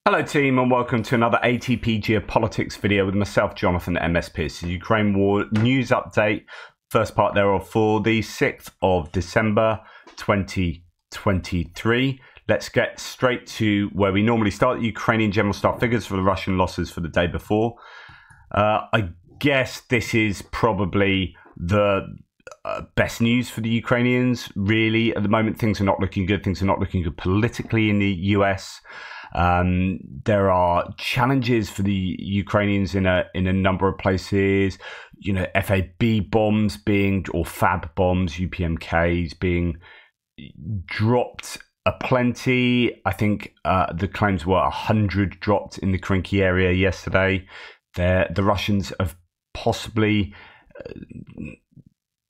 Hello team and welcome to another ATP Geopolitics video with myself, Jonathan MS Pearce. The Ukraine War news update, first part thereof for the 6th of December 2023. Let's get straight to where we normally start, the Ukrainian general staff figures for the Russian losses for the day before. I guess this is probably the best news for the Ukrainians, really. At the moment, things are not looking good. Things are not looking good politically in the US. There are challenges for the Ukrainians in a number of places. You know, FAB bombs being, or FAB bombs, UPMKs being dropped aplenty. I think the claims were 100 dropped in the Krinky area yesterday. The Russians have possibly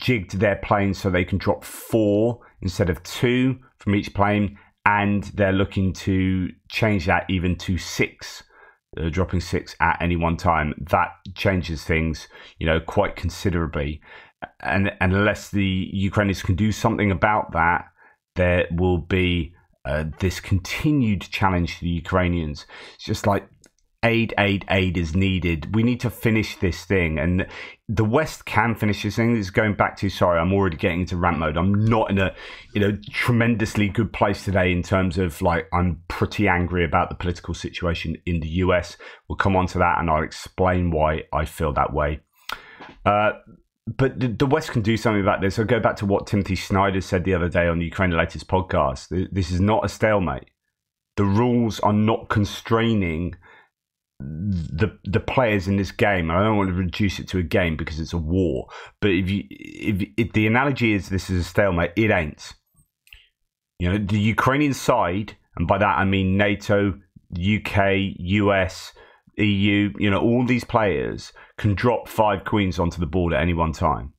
jigged their planes so they can drop 4 instead of 2 from each plane. And they're looking to change that even to 6, dropping 6 at any one time. That changes things, you know, quite considerably. And unless the Ukrainians can do something about that, there will be this continued challenge to the Ukrainians. It's just like aid is needed. We need to finish this thing, and the West can finish this thing. This is going back to, sorry, I'm already getting into rant mode. I'm not in a tremendously good place today in terms of, like, I'm pretty angry about the political situation in the US. We'll come on to that and I'll explain why I feel that way. But the West can do something about this. I'll go back to what Timothy Snyder said the other day on the Ukraine Latest podcast. This is not a stalemate. The rules are not constraining the players in this game. And I don't want to reduce it to a game because it's a war, but if the analogy is this is a stalemate, it ain't. You know, the Ukrainian side, and by that I mean NATO, UK, US, EU, you know, all these players can drop 5 queens onto the board at any one time.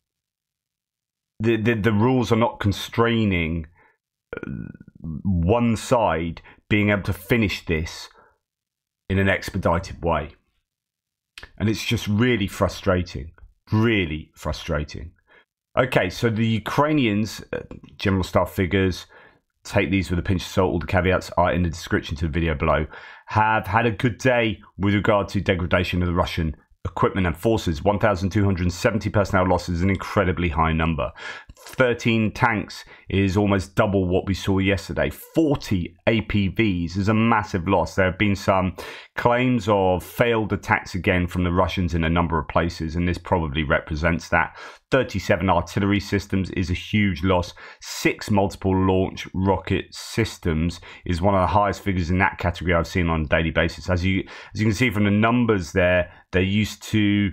The rules are not constraining one side being able to finish this in an expedited way. And it's just really frustrating. Really frustrating. Okay, so the Ukrainians, general staff figures, take these with a pinch of salt, all the caveats are in the description to the video below, have had a good day with regard to degradation of the Russian equipment and forces. 1,270 personnel losses, an incredibly high number. 13 tanks is almost double what we saw yesterday. 40 APVs is a massive loss. There have been some claims of failed attacks again from the Russians in a number of places, and this probably represents that. 37 artillery systems is a huge loss. 6 multiple launch rocket systems is one of the highest figures in that category I've seen on a daily basis. As you can see from the numbers there, they're used to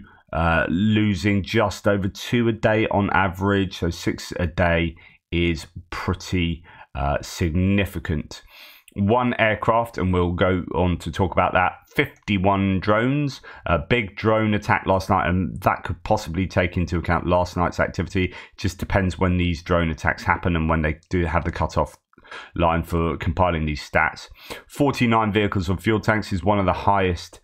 losing just over 2 a day on average, so 6 a day is pretty significant. 1 aircraft, and we'll go on to talk about that. 51 drones, a big drone attack last night, and that could possibly take into account last night's activity. It just depends when these drone attacks happen and when they do have the cutoff line for compiling these stats. 49 vehicles and fuel tanks is one of the highest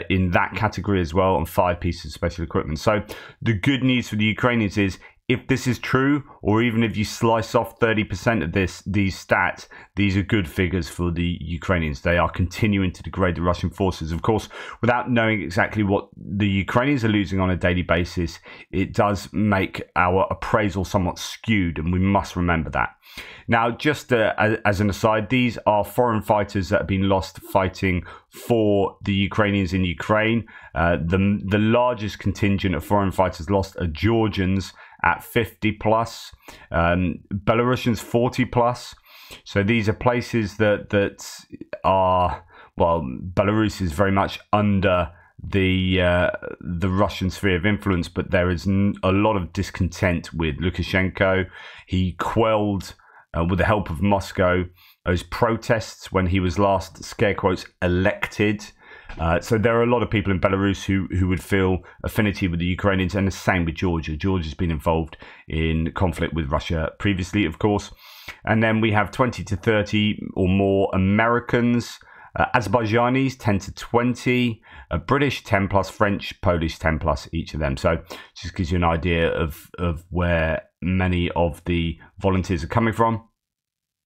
in that category as well, and 5 pieces of special equipment. So the good news for the Ukrainians is, if this is true, or even if you slice off 30% of these stats, these are good figures for the Ukrainians. They are continuing to degrade the Russian forces. Of course, without knowing exactly what the Ukrainians are losing on a daily basis, it does make our appraisal somewhat skewed, and we must remember that. Now, just as an aside, these are foreign fighters that have been lost fighting for the Ukrainians in Ukraine. The largest contingent of foreign fighters lost are Georgians at 50 plus, Belarusians 40 plus. So these are places that are, well, Belarus is very much under the Russian sphere of influence, but there is a lot of discontent with Lukashenko. He quelled, with the help of Moscow, those protests when he was last, scare quotes, elected. So there are a lot of people in Belarus who would feel affinity with the Ukrainians, and the same with Georgia. Georgia's been involved in conflict with Russia previously, of course. And then we have 20 to 30 or more Americans, Azerbaijanis 10 to 20, British 10 plus, French, Polish 10 plus, each of them. So just gives you an idea of where many of the volunteers are coming from.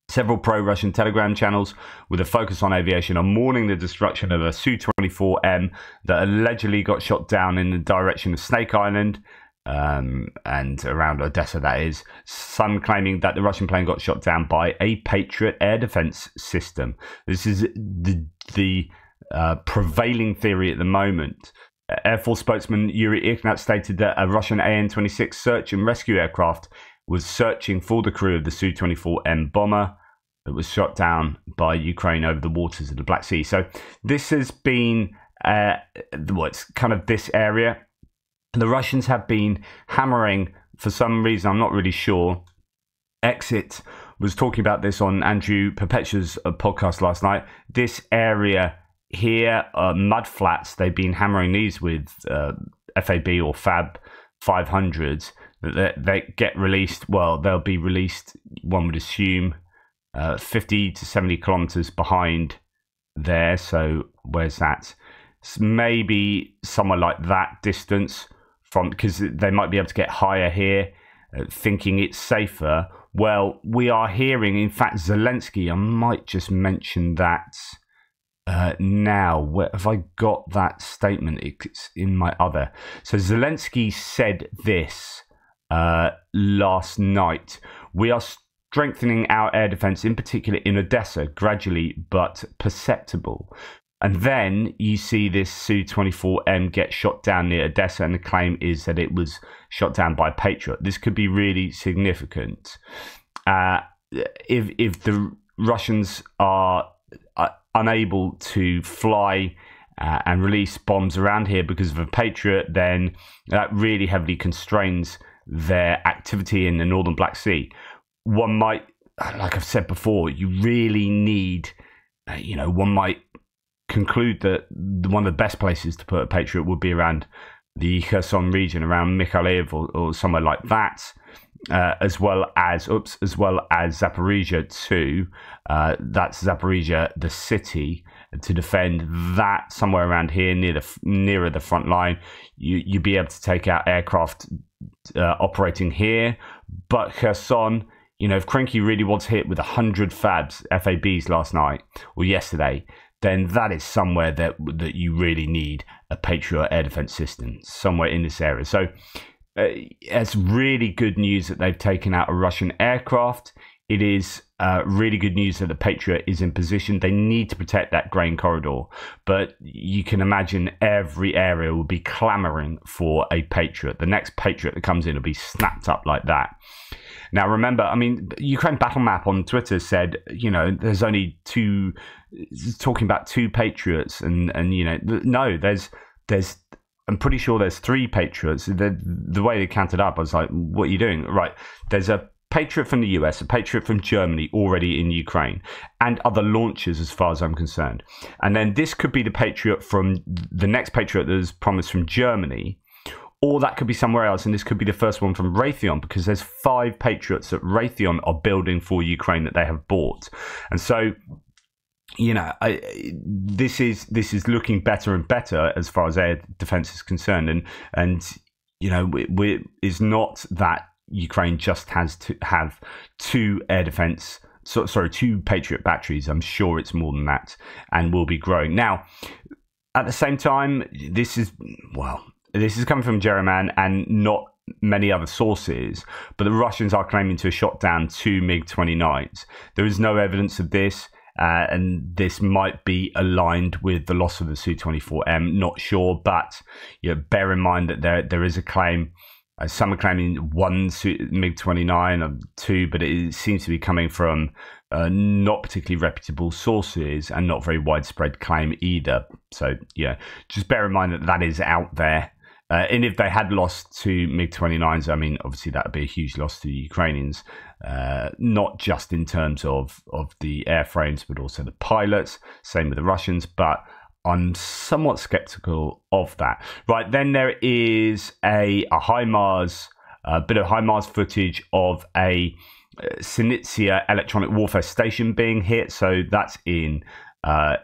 Several pro-Russian Telegram channels with a focus on aviation are mourning the destruction of a Su-24M that allegedly got shot down in the direction of Snake Island and around Odessa, that is. Some claiming that the Russian plane got shot down by a Patriot air defense system. This is the prevailing theory at the moment. Air Force spokesman Yuri Ignat stated that a Russian AN-26 search and rescue aircraft was searching for the crew of the Su-24M bomber that was shot down by Ukraine over the waters of the Black Sea. So this has been what's kind of this area. The Russians have been hammering, for some reason, I'm not really sure. Exit was talking about this on Andrew Perpetua's podcast last night. This area here, mud flats, they've been hammering these with FAB or FAB 500s. They get released, well, they'll be released, one would assume, 50 to 70 kilometers behind there. So where's that? It's maybe somewhere like that distance from, because they might be able to get higher here, thinking it's safer. Well, we are hearing, in fact, Zelensky, I might just mention that now. Where have I got that statement? It's in my other. So Zelensky said this last night. We are strengthening our air defense, in particular in Odessa, gradually but perceptible. And then you see this Su-24M get shot down near Odessa, and the claim is that it was shot down by Patriot. This could be really significant. If the Russians are unable to fly and release bombs around here because of a Patriot, then that really heavily constrains their activity in the northern Black Sea. One might, like I've said before, you really need, one might conclude that one of the best places to put a Patriot would be around the Kherson region, around Mykolaiv or somewhere like that, as well as Zaporizhia too. That's Zaporizhia, the city, to defend that somewhere around here nearer the front line. You'd be able to take out aircraft operating here, but Kherson, if Krenki really was hit with 100 FABs last night or yesterday, then that is somewhere that you really need a Patriot air defense system, somewhere in this area. So it's really good news that they've taken out a Russian aircraft. It is really good news that the Patriot is in position. They need to protect that grain corridor, but you can imagine every area will be clamoring for a Patriot. The next Patriot that comes in will be snapped up like that. Now, remember, Ukraine Battle Map on Twitter said, there's only two, talking about 2 Patriots, and no, there's, I'm pretty sure there's 3 Patriots. The way they counted up, I was like, what are you doing? Right, there's a Patriot from the US, a Patriot from Germany already in Ukraine, and other launchers as far as I'm concerned. And then this could be the Patriot from the next Patriot that is promised from Germany, or that could be somewhere else, and this could be the first one from Raytheon, because there's 5 Patriots that Raytheon are building for Ukraine that they have bought. And so, this is looking better and better as far as air defense is concerned. And it's not that Ukraine just has to have 2 air defense, 2 Patriot batteries. I'm sure it's more than that, and will be growing. Now, at the same time, this is coming from Jereman and not many other sources, but the Russians are claiming to have shot down 2 MiG-29s. There is no evidence of this, and this might be aligned with the loss of the Su-24M. Not sure, but bear in mind that there is a claim. Some are claiming 1 MiG-29 or 2, but it seems to be coming from not particularly reputable sources and not very widespread claim either. So, just bear in mind that is out there. And if they had lost 2 MiG-29s, obviously that would be a huge loss to the Ukrainians, not just in terms of the airframes, but also the pilots. Same with the Russians, but I'm somewhat skeptical of that. Right, then there is a HIMARS, a bit of HIMARS footage of a Sinitsia electronic warfare station being hit. So that's in, I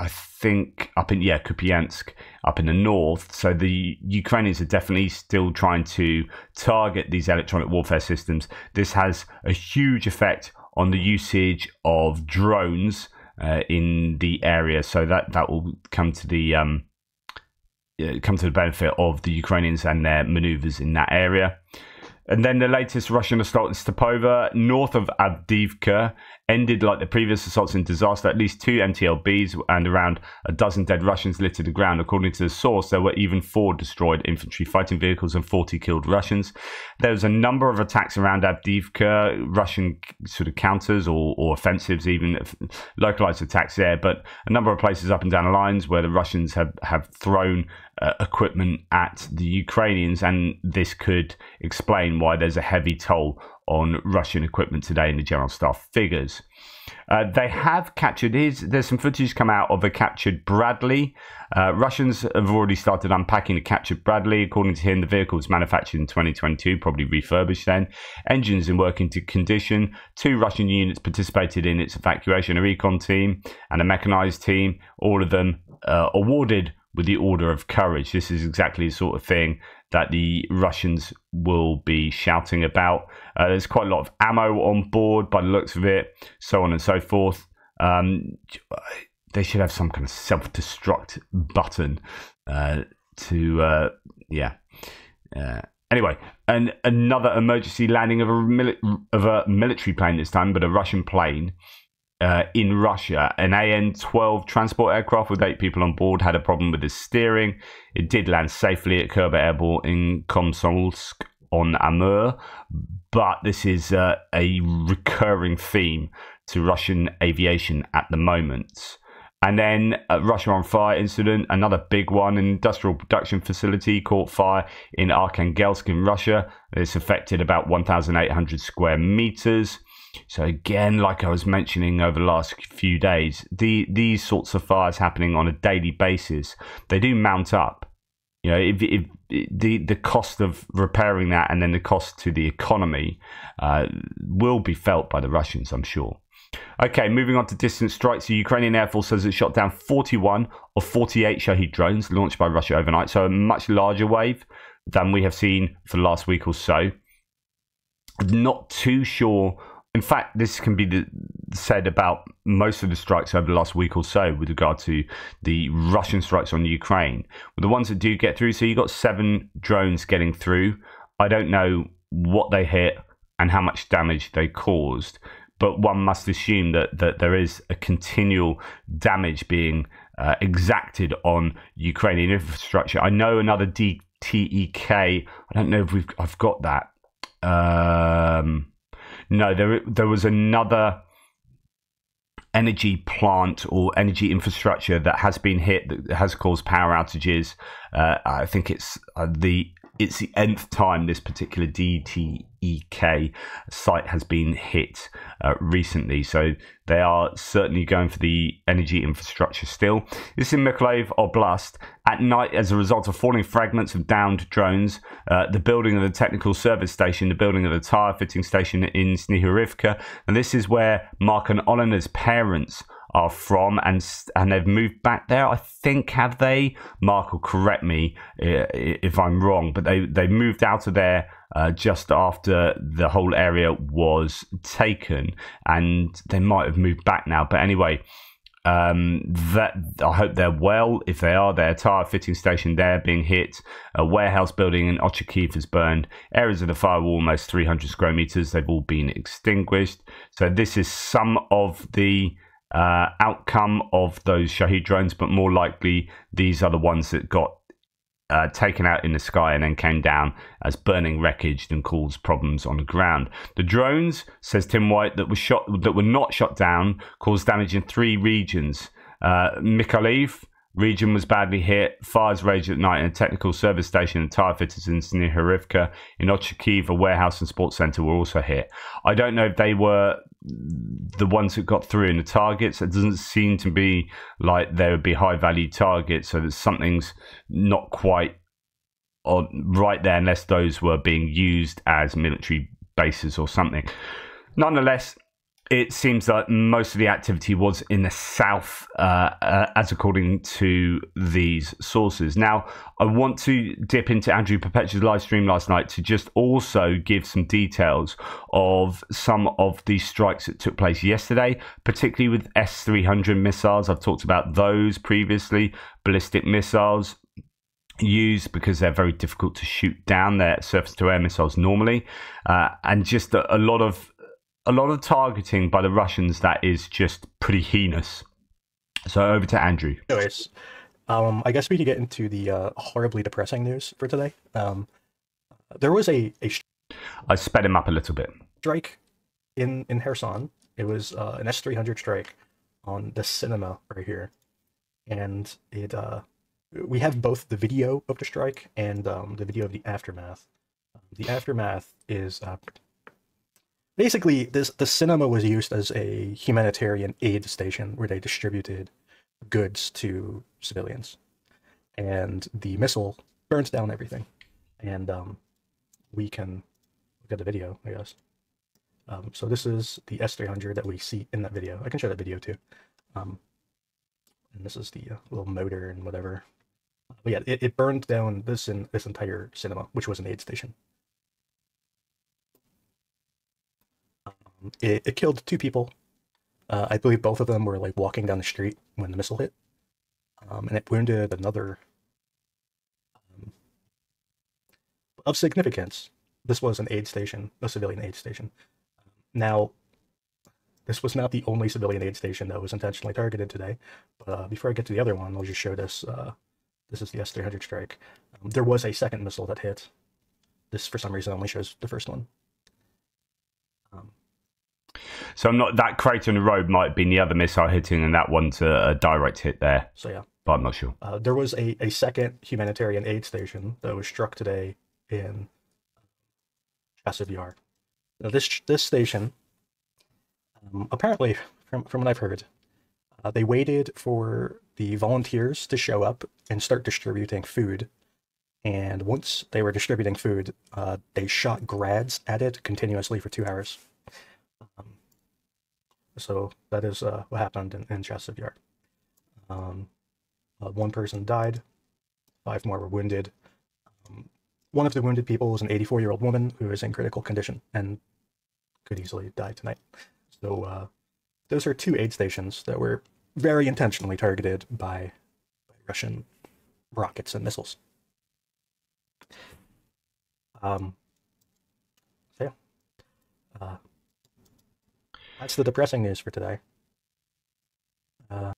think, up in, Kupiansk, up in the north. So the Ukrainians are definitely still trying to target these electronic warfare systems. This has a huge effect on the usage of drones in the area. So that will come to the benefit of the Ukrainians and their maneuvers in that area. And then the latest Russian assault in Stepova, north of Avdiivka, ended like the previous assaults in disaster. At least 2 MTLBs and around a dozen dead Russians littered the ground. According to the source, there were even 4 destroyed infantry fighting vehicles and 40 killed Russians. There was a number of attacks around Avdiivka, Russian sort of counters or offensives, even localized attacks there, but a number of places up and down the lines where the Russians have thrown equipment at the Ukrainians, and this could explain why there's a heavy toll on Russian equipment today in the general staff figures. They have captured there's some footage come out of a captured Bradley. Russians have already started unpacking the captured Bradley. According to him, the vehicle was manufactured in 2022, probably refurbished then. Engines in working condition. 2 Russian units participated in its evacuation, a recon team and a mechanized team, all of them awarded with the Order of Courage. This is exactly the sort of thing that the Russians will be shouting about. There's quite a lot of ammo on board by the looks of it, so on and so forth. They should have some kind of self-destruct button anyway, and another emergency landing of a military plane this time, but a Russian plane. In Russia, an AN-12 transport aircraft with 8 people on board had a problem with the steering. It did land safely at Kerba Airport in Komsomolsk-on-Amur, but this is a recurring theme to Russian aviation at the moment. And then Russia on fire incident, another big one. An industrial production facility caught fire in Arkhangelsk in Russia. This affected about 1,800 square meters. So again, like I was mentioning over the last few days, these sorts of fires happening on a daily basis, they do mount up. You know, if the cost of repairing that and then the cost to the economy will be felt by the Russians, I'm sure. Okay, moving on to distant strikes. The Ukrainian Air Force says it shot down 41 of 48 Shahed drones launched by Russia overnight, so a much larger wave than we have seen for the last week or so. Not too sure. In fact, this can be said about most of the strikes over the last week or so with regard to the Russian strikes on Ukraine. With the ones that do get through, so you got 7 drones getting through. I don't know what they hit and how much damage they caused, but one must assume that there is a continual damage being exacted on Ukrainian infrastructure. I know another DTEK. I don't know if I've got that. No, there was another energy plant or energy infrastructure that has been hit, that has caused power outages. I think it's the nth time this particular DTEK site has been hit recently. So they are certainly going for the energy infrastructure still. This is in Mykolaiv Oblast. At night, as a result of falling fragments of downed drones, the building of the technical service station, the building of the tire fitting station in Snihurivka, and this is where Mark and Olena's parents are from, and they've moved back there, I think, have they? Mark will correct me if I'm wrong, but they moved out of there just after the whole area was taken, and they might have moved back now. But anyway, that I hope they're well. If they are, their tire fitting station there being hit, a warehouse building in Ochakiv has burned, areas of the fire were almost 300 square meters, they've all been extinguished. So this is some of the outcome of those Shahed drones, but more likely these are the ones that got taken out in the sky and then came down as burning wreckage and caused problems on the ground. The drones, says Tim White, that were not shot down caused damage in 3 regions. Mykolaiv region was badly hit. Fires raged at night in a technical service station and tire fitters in Snihurivka. In Ochakiv, a warehouse and sports centre were also hit. I don't know if they were the ones that got through in the targets. It doesn't seem to be like there would be high value targets, so that something's not quite right there unless those were being used as military bases or something. Nonetheless, It seems like most of the activity was in the south, as according to these sources. Now, I want to dip into Andrew Perpetua's live stream last night to just also give some details of some of the strikes that took place yesterday, particularly with S-300 missiles. I've talked about those previously, ballistic missiles used because they're very difficult to shoot down. They're surface-to-air missiles normally, and just a lot of targeting by the Russians that is just pretty heinous. So over to Andrew. Anyways, I guess we could get into the horribly depressing news for today. There was a I sped him up a little bit. Strike in Kherson. It was an S-300 strike on the cinema right here, and it we have both the video of the strike and the video of the aftermath. The aftermath is basically the cinema was used as a humanitarian aid station where they distributed goods to civilians, and the missile burns down everything. And we can look at the video, I guess. So this is the S-300 that we see in that video. I can show that video too. And this is the little motor and whatever. But yeah, it burned down this entire cinema, which was an aid station. It killed 2 people. I believe both of them were like walking down the street when the missile hit. And it wounded another. Of significance, this was an aid station, a civilian aid station. Now, this was not the only civilian aid station that was intentionally targeted today. But before I get to the other one, I'll just show this. This is the S-300 strike. There was a second missile that hit. This, for some reason, only shows the first one. So I'm not, that crater in the road might have been the other missile hitting, and that one's a direct hit there. So yeah, but I'm not sure. There was a second humanitarian aid station that was struck today in Chasiv Yar. Now this station, apparently, from what I've heard, they waited for the volunteers to show up and start distributing food. And once they were distributing food, they shot grads at it continuously for 2 hours. So that is what happened in Chasiv Yar. 1 person died, 5 more were wounded. One of the wounded people was an 84-year-old woman who is in critical condition and could easily die tonight. So those are 2 aid stations that were very intentionally targeted by Russian rockets and missiles. So yeah. That's the depressing news for today. I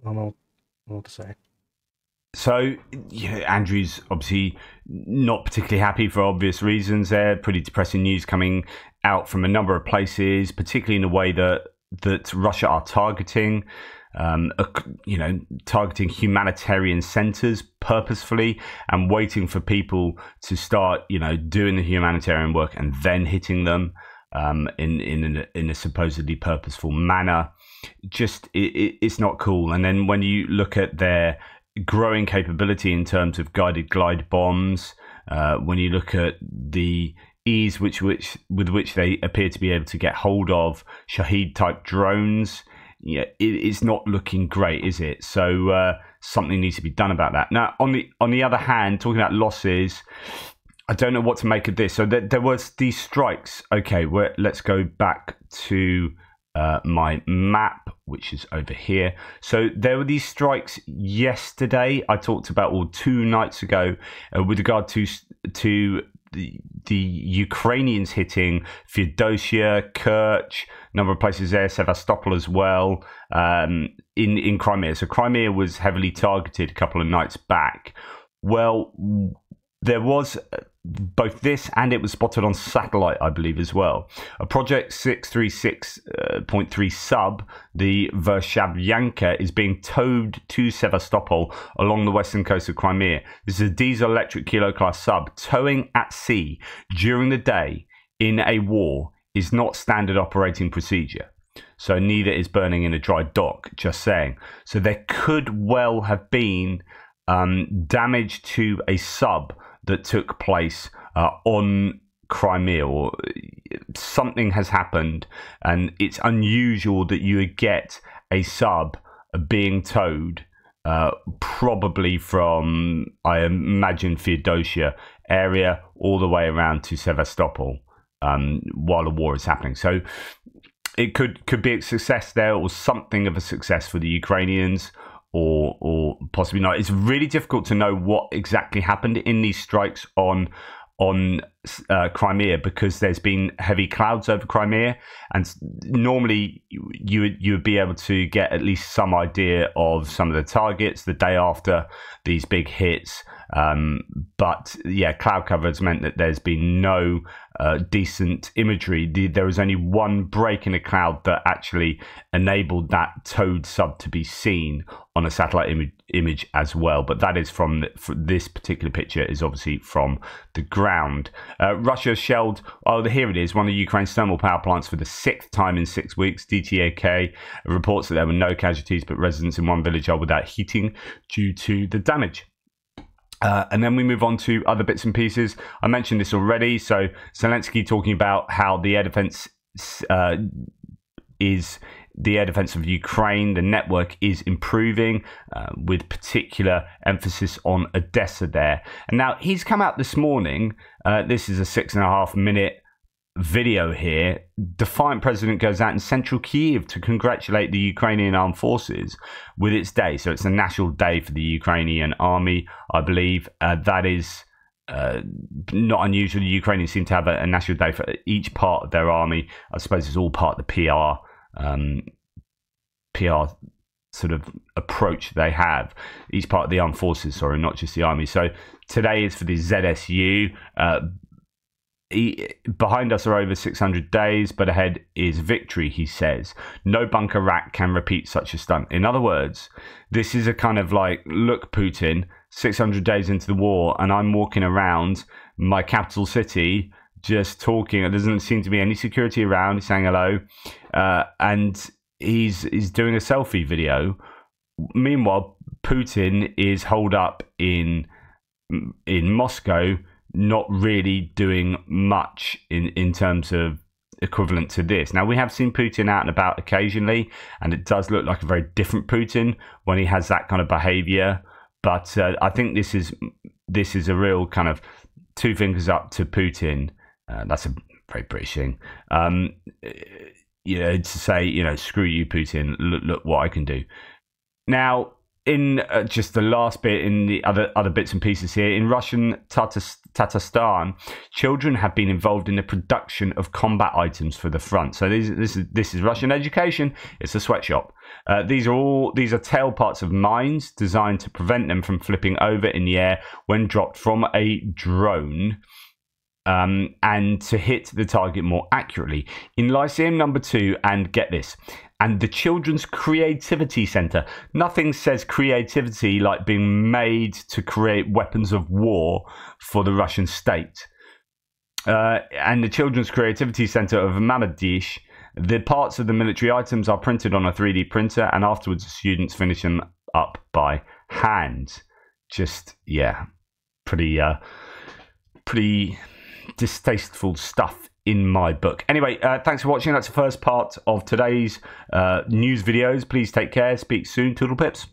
don't know what to say. So, yeah, Andrew's obviously not particularly happy for obvious reasons there. Pretty depressing news coming out from a number of places, particularly in the way that Russia are targeting, targeting humanitarian centers purposefully and waiting for people to start, doing the humanitarian work and then hitting them. In a supposedly purposeful manner. Just it's not cool. And then when you look at their growing capability in terms of guided glide bombs, when you look at the ease with which they appear to be able to get hold of Shahed type drones, it's not looking great, is it? So something needs to be done about that. Now, on the other hand, talking about losses, I don't know what to make of this. So there was these strikes. Okay, let's go back to my map, which is over here. So there were these strikes yesterday. I talked about, or 2 nights ago, with regard to the Ukrainians hitting Feodosia, Kerch, a number of places there, Sevastopol as well, in Crimea. So Crimea was heavily targeted a couple of nights back. Well, there was both this, and it was spotted on satellite, I believe, as well. A Project 636.3 sub, the Vershavyanka, is being towed to Sevastopol along the western coast of Crimea. This is a diesel-electric kilo-class sub. Towing at sea during the day in a war is not standard operating procedure. So neither is burning in a dry dock, just saying. So there could well have been damage to a sub that took place on Crimea, or something has happened, and it's unusual that you would get a sub being towed, probably from, I imagine, Feodosia area all the way around to Sevastopol, while the war is happening. So it could be a success there, or something of a success for the Ukrainians, or possibly not. It's really difficult to know what exactly happened in these strikes on Crimea, because there's been heavy clouds over Crimea, and normally you would be able to get at least some idea of some of the targets the day after these big hits. But yeah, cloud cover has meant that there's been no decent imagery. There was only one break in a cloud that actually enabled that towed sub to be seen on a satellite image as well. But that is from this particular picture is obviously from the ground. Russia shelled, here it is, one of Ukraine's thermal power plants for the 6th time in 6 weeks. DTAK reports that there were no casualties, but residents in one village are without heating due to the damage. And then we move on to other bits and pieces. I mentioned this already. So Zelensky talking about how the air defense is the air defense of Ukraine. The network is improving, with particular emphasis on Odessa there. And now he's come out this morning. This is a 6.5 minute video here. Defiant president goes out in central Kyiv to congratulate the Ukrainian armed forces with its day. So it's a national day for the Ukrainian army, I believe. That is not unusual. The Ukrainians seem to have a national day for each part of their army. I suppose it's all part of the PR sort of approach they have. Each part of the armed forces, sorry, not just the army. So today is for the ZSU. Behind us are over 600 days, but ahead is victory, he says. No bunker rat can repeat such a stunt. In other words, this is a kind of like, look, Putin, 600 days into the war, and I'm walking around my capital city just talking. There doesn't seem to be any security around. He's saying hello, and he's doing a selfie video. Meanwhile, Putin is holed up in Moscow, not really doing much in terms of equivalent to this. Now, we have seen Putin out and about occasionally, and it does look like a very different Putin when he has that kind of behavior. But I think this is a real kind of two fingers up to Putin. That's a very British thing. To say, screw you, Putin, look what I can do. Now, in just the last bit, in the other bits and pieces here, in Russian Tatarstan, children have been involved in the production of combat items for the front. So this is Russian education. It's a sweatshop. These are tail parts of mines designed to prevent them from flipping over in the air when dropped from a drone, and to hit the target more accurately. In Lyceum number 2, and get this, and the Children's Creativity Center. Nothing says creativity like being made to create weapons of war for the Russian state. And the Children's Creativity Center of Mamadish, the parts of the military items are printed on a 3D printer, and afterwards the students finish them up by hand. Just, yeah, pretty distasteful stuff in my book. Anyway, thanks for watching. That's the first part of today's news videos. Please take care. Speak soon. Toodle pips.